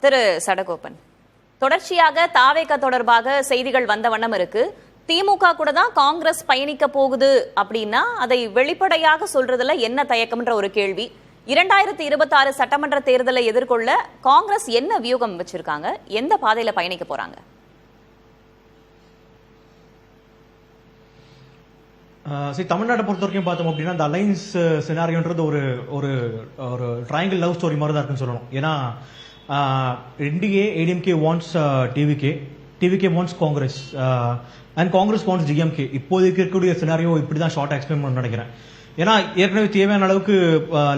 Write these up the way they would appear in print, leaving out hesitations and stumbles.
திரு சடகோபன், தொடர்ச்சியாக தாவேக தொடர்பாக செய்திகள் வந்த வண்ணம் இருக்கு. திமுக கூட தான் காங்கிரஸ் பயணிக்க போகுது அப்படின்னா அதை வெளிப்படையாக சொல்றதுல என்ன தயக்கம்ன்ற ஒரு கேள்வி. 2026 சட்டமன்ற தேர்தலை எதிர்கொள்ள காங்கிரஸ் என்ன வியூகம் வச்சிருக்காங்க, எந்த பாதையில பயணிக்க போறாங்க? தமிழ்நாட்டை பொறுத்த வரைக்கும் பார்த்தோம் அப்படின்னா அந்த அலைன்ஸ் சினாரியோன்றது ஒரு ஒரு ஒரு ட்ரையாங்கிள் லவ் ஸ்டோரி மாதிரி தான் இருக்குன்னு சொல்லணும். ஏன்னா NDA ADMK wants TVK wants Congress and Congress wants DMK. இப்போதைக்கு இருக்கக்கூடிய சினாரியோ இப்படி தான் ஷார்ட் எக்ஸ்பிளைன் பண்ண நினைக்கிறேன். ஏன்னா ஏற்கனவே தேவையான அளவுக்கு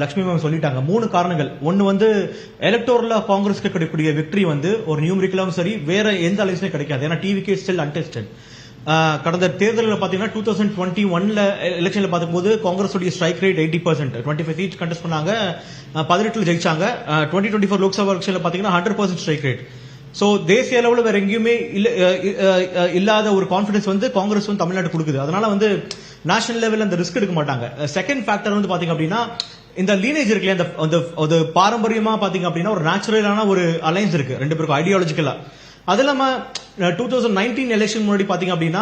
லட்சுமி மேம் சொல்லிட்டாங்க. 3 காரணங்கள். ஒன்னு வந்து எலக்டோரல் காங்கிரஸ்க்கு கிடைக்கக்கூடிய விக்டரி வந்து ஒரு நியூமரிக்கலாவும் சரி வேற எந்த அலைன்ஸ்லயும் கிடைக்காது. ஏன்னா டிவிகே ஸ்டில் அன்டெஸ்டட். கடந்த தேர்தலில் பாத்தீங்கன்னா 2021 எலெக்ஷன்ல பார்க்கும்போது Congress strike rate 80%, 25 seat contest பண்ணாங்க, 18 ஜெயிச்சாங்க. 2024 லோக்சபா எலெக்ஷன்ல பாத்தீங்கன்னா 100% ஸ்ட்ரைக் ரேட். சோ தேசிய அளவில் வேற எங்கேயுமே இல்லாத ஒரு கான்பிடன்ஸ் வந்து காங்கிரஸ் வந்து தமிழ்நாடு கொடுக்குது. அதனால வந்து நேஷனல் லெவலில் அந்த ரிஸ்க் எடுக்க மாட்டாங்க. செகண்ட் ஃபேக்டர் வந்து பாத்தீங்க அப்படின்னா இந்த லீனேஜ் இருக்கு, அந்த பாரம்பரியமா பாத்தீங்க அப்படின்னா ஒரு நேச்சுரலான ஒரு அலைன்ஸ் இருக்கு ரெண்டு பேருக்கும் ஐடியாலஜிக்கலா. அது இல்லாம 2019 எலெக்ஷன் முன்னாடி பாத்தீங்க அப்படின்னா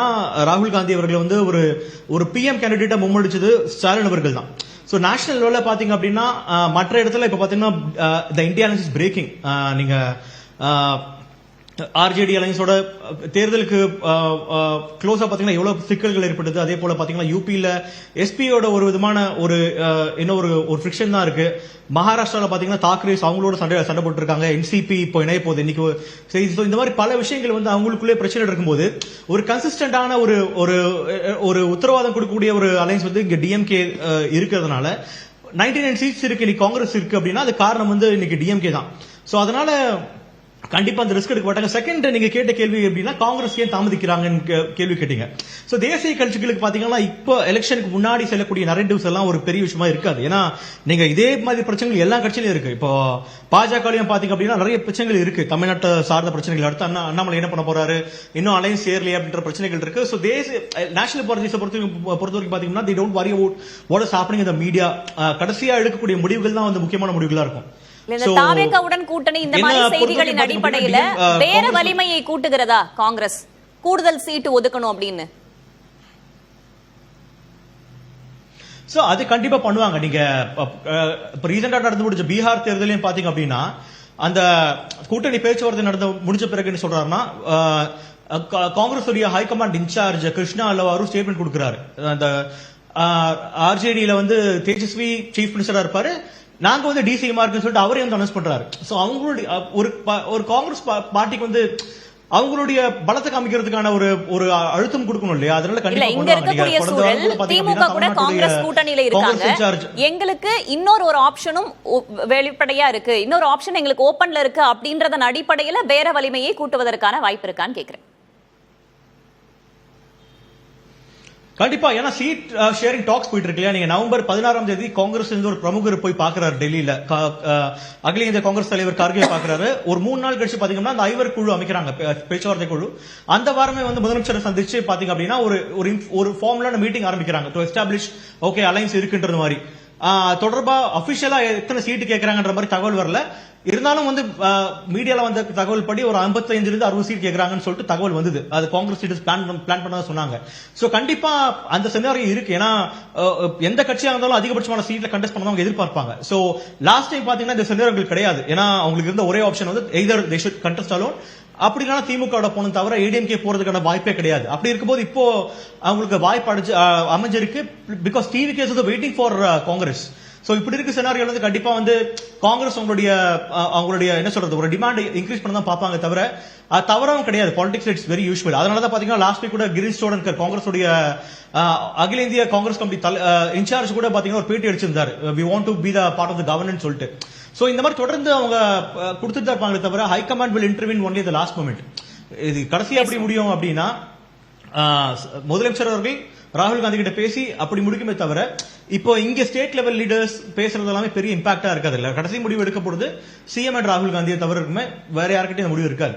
ராகுல் காந்தி அவர்கள் வந்து ஒரு பிஎம் கேண்டிடேட்டா முன்னெடுச்சது ஸ்டாலின் அவர்கள் தான். சோ நேஷனல் லெவலில் பாத்தீங்க அப்படின்னா மற்ற இடத்துல இப்ப பாத்தீங்கன்னா த இந்தியா அலைன்ஸ் இஸ் பிரேக்கிங். நீங்க ஆர்ஜேடி அலைன்ஸோட தேர்தலுக்கு க்ளோஸா பாத்தீங்கன்னா எவ்வளவு சிக்கல்கள் ஏற்பட்டது. அதே போல பாத்தீங்கன்னா யூபியில எஸ்பியோட ஒரு விதமான ஒரு இன்னொரு ஃபிரிக்ஷன் தான் இருக்கு. மகாராஷ்டிரால பாத்தீங்கன்னா தாக்கரேஸ் அவங்களோட சண்டை போட்டு இருக்காங்க. என்சிபி இப்போ இணைய போகுது இன்னைக்கு. இந்த மாதிரி பல விஷயங்கள் வந்து அவங்களுக்குள்ளே பிரச்சனை இருக்கும்போது ஒரு கன்சிஸ்டன்டான ஒரு உத்தரவாதம் கொடுக்கக்கூடிய ஒரு அலைன்ஸ் வந்து இங்க டிஎம்கே இருக்கிறதுனால 99 சீட்ஸ் இருக்கு இன்னைக்கு காங்கிரஸ் இருக்கு அப்படின்னா அது காரணம் வந்து இன்னைக்கு டிஎம்கே தான். சோ அதனால கண்டிப்பா அந்த ரிஸ்க் எடுக்க மாட்டாங்க. செகண்ட், நீங்க கேட்ட கேள்வி எப்படின்னா காங்கிரஸ் ஏன் தாமதிக்கிறாங்கன்னு கேள்வி கேட்டீங்க. சோ தேசிய கட்சிகளுக்கு பாத்தீங்கன்னா இப்போ எலெக்ஷனுக்கு முன்னாடி செல்லக்கூடிய நரேட்டிவ்ஸ் எல்லாம் ஒரு பெரிய விஷயமா இருக்காது. ஏன்னா நீங்க இதே மாதிரி பிரச்சனைகள் எல்லா கட்சியிலும் இருக்கு. இப்போ பாஜகலையும் பாத்தீங்க அப்படின்னா நிறைய பிரச்சனைகள் இருக்கு, தமிழ்நாட்டை சார்ந்த பிரச்சனைகள். அடுத்து அண்ணாமலை என்ன பண்ண போறாரு, இன்னும் அலைன்ஸ் சேரலையே அப்படின்ற பிரச்சனைகள் இருக்கு. சோ தேசிய நேஷனல் பாலிட்டிக்ஸ் பொறுத்த வரைக்கும் பாத்தீங்கன்னா they don't worry about what is happening in the media. கடைசியா எடுக்கக்கூடிய முடிவுகள் தான் வந்து முக்கியமான முடிவுகளா இருக்கும். தாவேகாவுடன் கூட்டணி இந்த மாதிரி செய்திகளின் அடிப்படையில வேற வலிமையை கூட்டுகிறதா காங்கிரஸ், கூடுதல் சீட்டு ஒதுக்கணும் அப்படின்னு? சோ அது கண்டிப்பா பண்ணுவாங்க. நீங்க ரீசெண்டா நடந்து முடிஞ்ச பீகார் தேர்தலையும் பாத்தீங்க அப்படின்னா அந்த கூட்டணி பேச்சுவார்த்தை நடந்து முடிஞ்ச பிறகு என்ன சொல்றாருன்னா Congress high command incharge Krishna Allavaru statement கொடுக்கிறாரு. அந்த ஆர்ஜேடியில வந்து தேஜஸ்வி சீஃப் மினிஸ்டரா இருப்பாரு, நாங்க வந்து டிசிஎம் இருக்குன்னு சொல்லிட்டு அவரே வந்து அனௌன்ஸ் பண்றாரு. சோ அவங்களுடைய ஒரு காங்கிரஸ் பார்ட்டிக்கு வந்து அவங்களுடைய பலத்தை காமிக்கிறதுக்கான ஒரு அழுத்தம் கொடுக்கணும் இல்லையா? அதனால கண்டிப்பா இங்க இருக்கக்கூடிய சூழல் திமுக கூட காங்கிரஸ் கூட்டணியில இருக்காங்க. எங்களுக்கு இன்னொரு ஆப்ஷனும் வெளிப்படையா இருக்கு, இன்னொரு ஆப்ஷன் எங்களுக்கு ஓபன்ல இருக்கு அப்படின்றதன் அடிப்படையில வேற வலிமையை கூட்டுவதற்கான வாய்ப்பு இருக்கான்னு கேக்குறேன். கண்டிப்பா. ஏன்னா சீட் ஷேரிங் டாக்ஸ் போயிட்டு இருக்கு இல்லையா? நீங்க நவம்பர் 16ஆம் தேதி காங்கிரஸ் ஒரு பிரமுகர் போய் பாக்குறாரு டெல்லியில. அகில இந்திய காங்கிரஸ் தலைவர் கார்கே பாக்குறாரு. ஒரு 3 நாள் கழிச்சு பாத்தீங்கன்னா அந்த ஐவர் குழு அமைக்கிறாங்க, பேச்சுவார்த்தை குழு. அந்த வாரமே வந்து முதலமைச்சரை சந்திச்சு பாத்தீங்க அப்படின்னா ஒரு ஃபார்முலான மீட்டிங் ஆரம்பிக்கிறாங்க டு எஸ்டாப்ளிஷ் ஓகே அலைன்ஸ் இருக்குன்றது மாதிரி. தொடர்பா அபிஷியலா எத்தனை சீட்டு கேட்கறாங்கன்ற மாதிரி தகவல் வரல. இருந்தாலும் வந்து மீடியால வந்த தகவல் படி ஒரு 55 இருந்து 60 சீட் கேட்கறாங்கன்னு சொல்லிட்டு தகவல் வந்தது. அது காங்கிரஸ் சீட் பிளான் பண்ணதா சொன்னாங்க. சோ கண்டிப்பா அந்த சினாரியோ இருக்கு. ஏன்னா எந்த கட்சியா இருந்தாலும் அதிகபட்சமான சீட்ல கண்டெஸ்ட் பண்ணவங்க எதிர்பார்ப்பாங்க. சோ லாஸ்ட் டைம் பாத்தீங்கன்னா இந்த சினாரியோ கிடையாது. ஏன்னா அவங்களுக்கு இருந்த ஒரே ஆப்ஷன் வந்து either they should contest alone, அப்படின்னா திமுக போன தவிர ஏடிஎம்கே போறதுக்கான வாய்ப்பே கிடையாது. அப்படி இருக்கும்போது இப்போ அவங்களுக்கு வாய்ப்பு அமைஞ்சிருக்கு. Because TVK is waiting for Congress. So இப்படி இருக்க சினாரியோ வந்து கண்டிப்பா வந்து காங்கிரஸ் அவங்களுடைய என்ன சொல்றது ஒரு டிமாண்ட் இன்க்ரீஸ் பண்ண தான் பாப்பாங்க தவிர தவறாவும் கிடையாது. Politics it's very usual. அதனாலதான் பாத்தீங்கன்னா லாஸ்ட் வீக் கூட கிரீஷ் சோடன்கர் காங்கிரஸ் அகில இந்திய காங்கிரஸ் கமிட்டி இன்சார்ஜ் கூட பாத்தீங்கன்னா ஒரு பேட்டி அடிச்சிருந்தாரு, we want to be the part of the governance சொல்லிட்டு. சோ இந்த மாதிரி தொடர்ந்து அவங்க கொடுத்துட்டு தான் இருப்பாங்களே தவிர high command will intervene only the last moment. இது கடைசியா எப்படி முடியும் அப்படின்னா முதலமைச்சர் அவர்கள் ராகுல் காந்தி கிட்ட பேசி அப்படி முடிக்குமே தவிர இப்போ இங்க ஸ்டேட் லெவல் லீடர்ஸ் பேசுறது எல்லாமே பெரிய இம்பாக்டா இருக்காது. இல்ல கடைசி முடிவு எடுக்க போறது சிஎம் அண்ட் ராகுல் காந்தியை தவிர இருக்குமே, வேற யாருக்கிட்டையும் முடிவு இருக்காது.